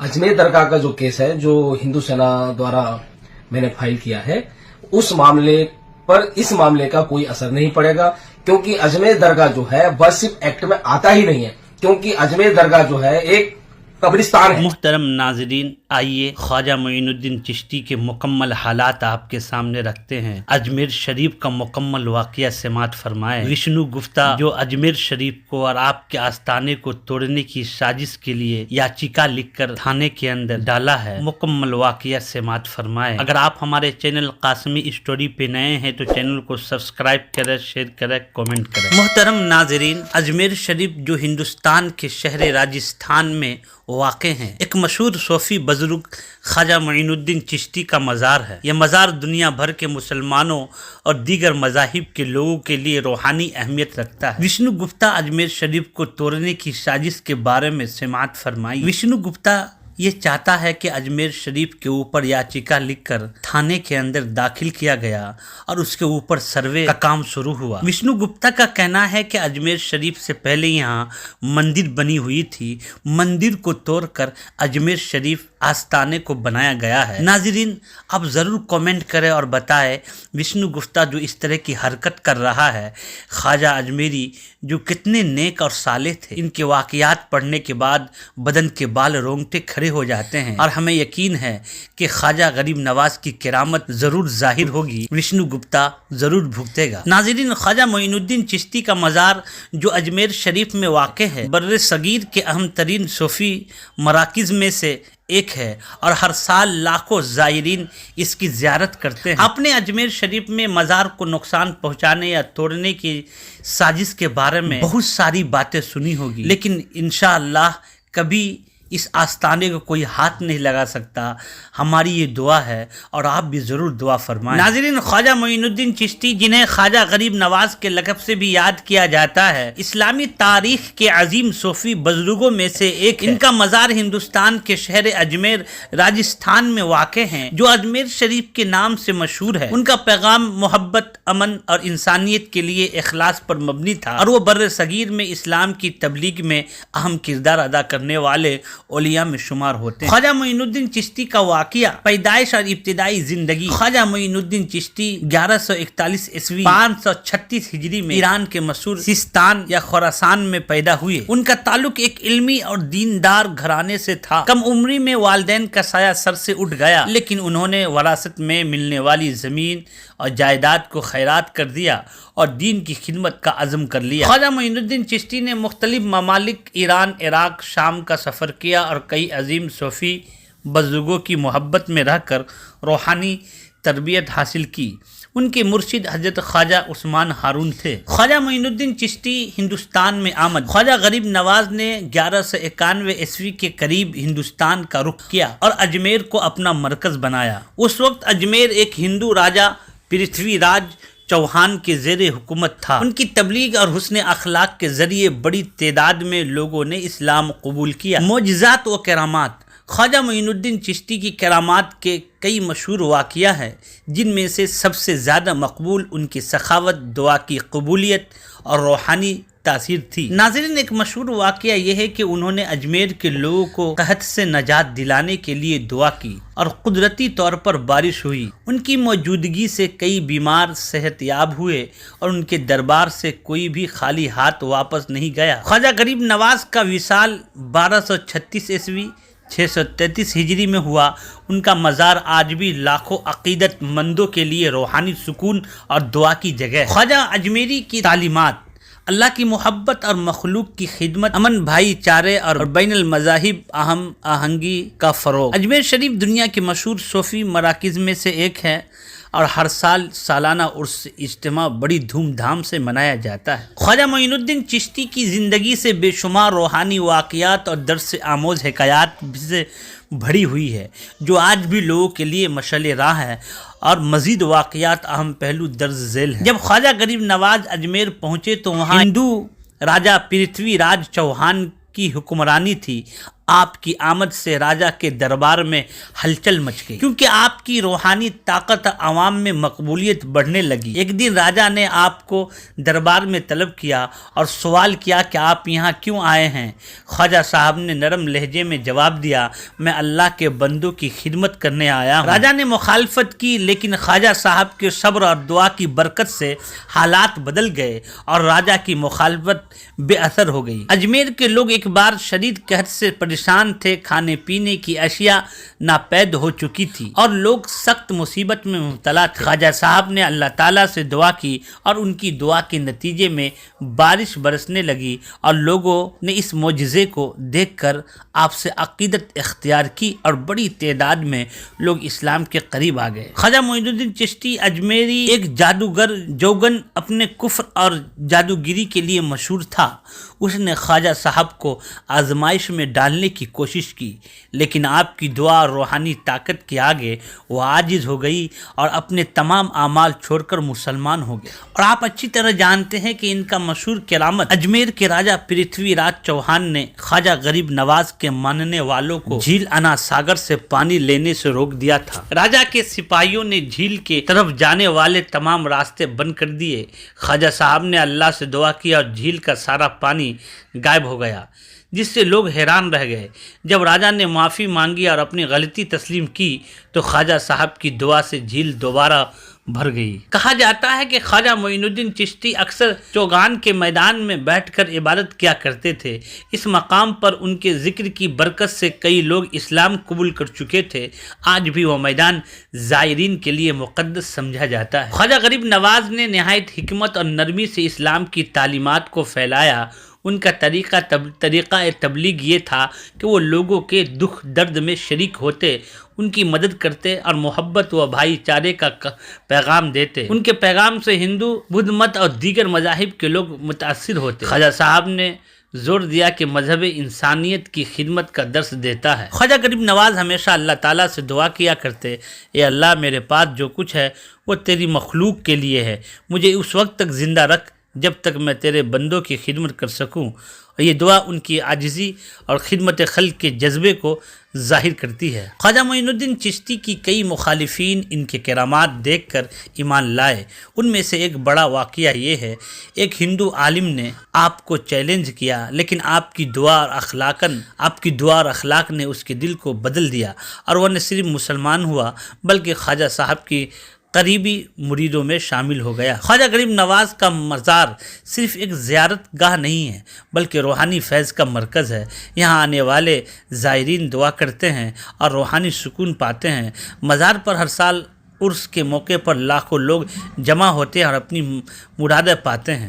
अजमेर दरगाह का जो केस है, जो हिंदू सेना द्वारा मैंने फाइल किया है, उस मामले पर इस मामले का कोई असर नहीं पड़ेगा, क्योंकि अजमेर दरगाह जो है वर्शिप एक्ट में आता ही नहीं है, क्योंकि अजमेर दरगाह जो है एक कब्रिस्तान है। मुहतरम नाजरीन, आइए ख्वाजा मोइनुद्दीन चिश्ती के मुकम्मल हालात आपके सामने रखते हैं। अजमेर शरीफ का मुकम्मल वाक़या समाअत फरमाए। विष्णु गुप्ता जो अजमेर शरीफ को और आपके आस्थाने को तोड़ने की साजिश के लिए याचिका लिखकर थाने के अंदर डाला है, मुकम्मल वाक़या समाअत फरमाए। अगर आप हमारे चैनल कासमी स्टोरी पे नए हैं तो चैनल को सब्सक्राइब करें, शेयर करें, कमेंट करें। मुहतरम नाजरीन, अजमेर शरीफ जो हिंदुस्तान के शहर राजस्थान में वाक़े हैं, एक मशहूर सूफी बुजुर्ग ख्वाजा मोइनुद्दीन चिश्ती का मज़ार है। यह मज़ार दुनिया भर के मुसलमानों और दीगर मज़ाहिब के लोगों के लिए रूहानी अहमियत रखता है। विष्णु गुप्ता अजमेर शरीफ को तोड़ने की साजिश के बारे में समाअत फरमाई। विष्णु गुप्ता ये चाहता है कि अजमेर शरीफ के ऊपर याचिका लिखकर थाने के अंदर दाखिल किया गया और उसके ऊपर सर्वे का काम शुरू हुआ। विष्णु गुप्ता का कहना है कि अजमेर शरीफ से पहले यहाँ मंदिर बनी हुई थी, मंदिर को तोड़कर अजमेर शरीफ आस्थाने को बनाया गया है। नाजरीन, आप ज़रूर कमेंट करें और बताएं विष्णु गुप्ता जो इस तरह की हरकत कर रहा है, ख्वाजा अजमेरी जो कितने नेक और साले थे, इनके वाक़यात पढ़ने के बाद बदन के बाल रोंगटे खड़े हो जाते हैं और हमें यकीन है कि ख्वाजा गरीब नवाज की किरामत ज़रूर जाहिर होगी, विष्णु गुप्ता ज़रूर भुगतेगा। नाजरीन, ख्वाजा मोइनुद्दीन चिश्ती का मज़ार जो अजमेर शरीफ में वाक़ है, बर्रे सगीर के अहम तरीन सूफ़ी मराकिज़ में से एक है और हर साल लाखों ज़ायरीन इसकी ज़ियारत करते हैं। आपने अजमेर शरीफ में मज़ार को नुकसान पहुंचाने या तोड़ने की साजिश के बारे में बहुत सारी बातें सुनी होगी, लेकिन इंशाअल्लाह कभी इस आस्थाने को कोई हाथ नहीं लगा सकता। हमारी ये दुआ है और आप भी ज़रूर दुआ फरमाएं। नाज़रीन, ख्वाजा मोइनुद्दीन चिश्ती जिन्हें ख्वाजा गरीब नवाज के लक़ब से भी याद किया जाता है, इस्लामी तारीख के अजीम सूफी बुजुर्गों में से एक। इनका मज़ार हिंदुस्तान के शहर अजमेर राजस्थान में वाक़ हैं, जो अजमेर शरीफ के नाम से मशहूर है। उनका पैगाम मोहब्बत, अमन और इंसानियत के लिए इखलास पर मबनी था और वो बर्रे सगीर में इस्लाम की तबलीग में अहम किरदार अदा करने वाले औलिया में शुमार होते हैं। ख्वाजा मोइनुद्दीन चिश्ती का वाक़या, पैदाइश और इब्तिदाई जिंदगी। ख्वाजा मोइनुद्दीन चिश्ती 1141 ईस्वी 536 हिजरी में ईरान के मशहूर सिस्तान या खुरासान में पैदा हुए। उनका ताल्लुक एक इल्मी और दीनदार घराने से था। कम उम्री में वालिदैन का साया सर से उठ गया, लेकिन उन्होंने वरासत में मिलने वाली जमीन और जायदाद को खैरात कर दिया और दीन की खिदमत का अज़म कर लिया। ख्वाजा मोइनुद्दीन चिश्ती ने मुख्तलिफ ममालिक ईरान, इराक, शाम का सफ़र किया और कई अजीम सूफ़ी बुजुर्गों की मोहब्बत में रहकर रूहानी तरबियत हासिल की। उनके मुर्शिद हजरत ख्वाजा उस्मान हारून थे। ख्वाजा मोइनुद्दीन चिश्ती हिंदुस्तान में आमद। ख्वाजा गरीब नवाज ने 1191 ईस्वी के करीब हिंदुस्तान का रुख किया और अजमेर को अपना मरकज बनाया। उस वक्त अजमेर एक हिंदू राजा पृथ्वीराज चौहान के ज़ेरे हुकूमत था। उनकी तबलीग और हुस्न अखलाक के ज़रिए बड़ी तादाद में लोगों ने इस्लाम कबूल किया। मोजज़ात व करामात। ख्वाजा मोइनुद्दीन चिश्ती की करामात के कई मशहूर वाक़या हैं, जिनमें से सबसे ज़्यादा मकबूल उनकी सखावत, दुआ की कबूलियत और रूहानी तासीर थी। नाज़रीन, एक मशहूर वाक़या यह है कि उन्होंने अजमेर के लोगों को कहत से नजात दिलाने के लिए दुआ की और कुदरती तौर पर बारिश हुई। उनकी मौजूदगी से कई बीमार सेहतयाब हुए और उनके दरबार से कोई भी खाली हाथ वापस नहीं गया। ख्वाजा गरीब नवाज का विसाल 1236 ईस्वी 633 हिजरी में हुआ। उनका मज़ार आज भी लाखों अक़ीदतमंदों के लिए रूहानी सुकून और दुआ की जगह है। ख्वाजा अजमेरी की तालीमात, अल्लाह की मोहब्बत और मखलूक की खिदमत, अमन, भाईचारे और बैनुल मज़ाहिब अहम आहंगी का फ़रोग़। अजमेर शरीफ दुनिया के मशहूर सूफ़ी मराकिज़ में से एक है और हर साल सालाना उर्स इज्तिमा बड़ी धूमधाम से मनाया जाता है। ख्वाजा मोइनुद्दीन चिश्ती की ज़िंदगी से बेशुमार रूहानी वाक़यात और दर्स आमोज़ हिकायात से भरी हुई है, जो आज भी लोगों के लिए मशअल राह है और मज़ीद वाक़यात अहम पहलू दर्ज झेल है। जब ख्वाजा गरीब नवाज अजमेर पहुँचे तो वहाँ हिंदू राजा पृथ्वीराज चौहान की हुक्मरानी थी آپ کی آمد سے راجا کے دربار میں ہلچل مچ گئی، کیونکہ آپ کی روحانی طاقت عوام میں مقبولیت بڑھنے لگی۔ ایک دن راجا نے آپ کو دربار میں طلب کیا اور سوال کیا کہ آپ یہاں کیوں آئے ہیں؟ خواجہ صاحب نے نرم لہجے میں جواب دیا، میں اللہ کے بندوں کی خدمت کرنے آیا ہوں۔ راجا نے مخالفت کی، لیکن خواجہ صاحب کے صبر اور دعا کی برکت سے حالات بدل گئے اور راجا کی مخالفت بے اثر ہو گئی۔ اجمیر کے لوگ ایک بار شدید قحط سے پریشان تھے، کھانے پینے کی اشیاء ناپید ہو چکی تھی اور لوگ سخت مصیبت میں مبتلا تھے۔ خواجہ صاحب نے اللہ تعالیٰ سے دعا کی اور ان کی دعا کے نتیجے میں بارش برسنے لگی اور لوگوں نے اس معجزے کو دیکھ کر آپ سے عقیدت اختیار کی اور بڑی تعداد میں لوگ اسلام کے قریب آ گئے۔ خواجہ معین الدین چشتی اجمیری ایک جادوگر جوگن اپنے کفر اور جادوگری کے لیے مشہور تھا۔ اس نے خواجہ صاحب کو آزمائش میں ڈالنے کی کوشش کی، لیکن آپ کی دعا اور روحانی طاقت کے آگے وہ عاجز ہو گئی اور اپنے تمام اعمال چھوڑ کر مسلمان ہو گئے۔ اور آپ اچھی طرح جانتے ہیں کہ ان کا مشہور کرامت اجمیر کے راجہ پرتھوی راج چوہان نے خواجہ غریب نواز کے ماننے والوں کو جھیل انا ساگر سے پانی لینے سے روک دیا تھا۔ راجہ کے سپاہیوں نے جھیل کے طرف جانے والے تمام راستے بند کر دیے۔ خواجہ صاحب نے اللہ سے دعا کی اور جھیل کا سارا پانی غائب ہو گیا، جس سے لوگ حیران رہ گئے۔ جب راجہ نے معافی مانگی اور اپنی غلطی تسلیم کی تو خواجہ صاحب کی دعا سے جھیل دوبارہ بھر گئی۔ کہا جاتا ہے کہ خواجہ معین الدین چشتی اکثر چوگان کے میدان میں بیٹھ کر عبادت کیا کرتے تھے۔ اس مقام پر ان کے ذکر کی برکت سے کئی لوگ اسلام قبول کر چکے تھے۔ آج بھی وہ میدان زائرین کے لیے مقدس سمجھا جاتا ہے۔ خواجہ غریب نواز نے نہایت حکمت اور نرمی سے اسلام کی تعلیمات کو پھیلایا۔ ان کا طریقہ تبلیغ یہ تھا کہ وہ لوگوں کے دکھ درد میں شریک ہوتے، ان کی مدد کرتے اور محبت و بھائی چارے کا پیغام دیتے۔ ان کے پیغام سے ہندو، بدھ مت اور دیگر مذاہب کے لوگ متاثر ہوتے۔ خواجہ صاحب نے زور دیا کہ مذہب انسانیت کی خدمت کا درس دیتا ہے۔ خواجہ غریب نواز ہمیشہ اللہ تعالیٰ سے دعا کیا کرتے، اے اللہ، میرے پاس جو کچھ ہے وہ تیری مخلوق کے لیے ہے، مجھے اس وقت تک زندہ رکھ جب تک میں تیرے بندوں کی خدمت کر سکوں۔ اور یہ دعا ان کی عاجزی اور خدمت خلق کے جذبے کو ظاہر کرتی ہے۔ خواجہ معین الدین چشتی کی کئی مخالفین ان کے کرامات دیکھ کر ایمان لائے۔ ان میں سے ایک بڑا واقعہ یہ ہے، ایک ہندو عالم نے آپ کو چیلنج کیا، لیکن آپ کی دعا اور اخلاق نے اس کے دل کو بدل دیا اور وہ نہ صرف مسلمان ہوا بلکہ خواجہ صاحب کی قریبی مریدوں میں شامل ہو گیا۔ خواجہ غریب نواز کا مزار صرف ایک زیارت گاہ نہیں ہے بلکہ روحانی فیض کا مرکز ہے۔ یہاں آنے والے زائرین دعا کرتے ہیں اور روحانی سکون پاتے ہیں۔ مزار پر ہر سال عرس کے موقع پر لاکھوں لوگ جمع ہوتے ہیں اور اپنی مرادیں پاتے ہیں۔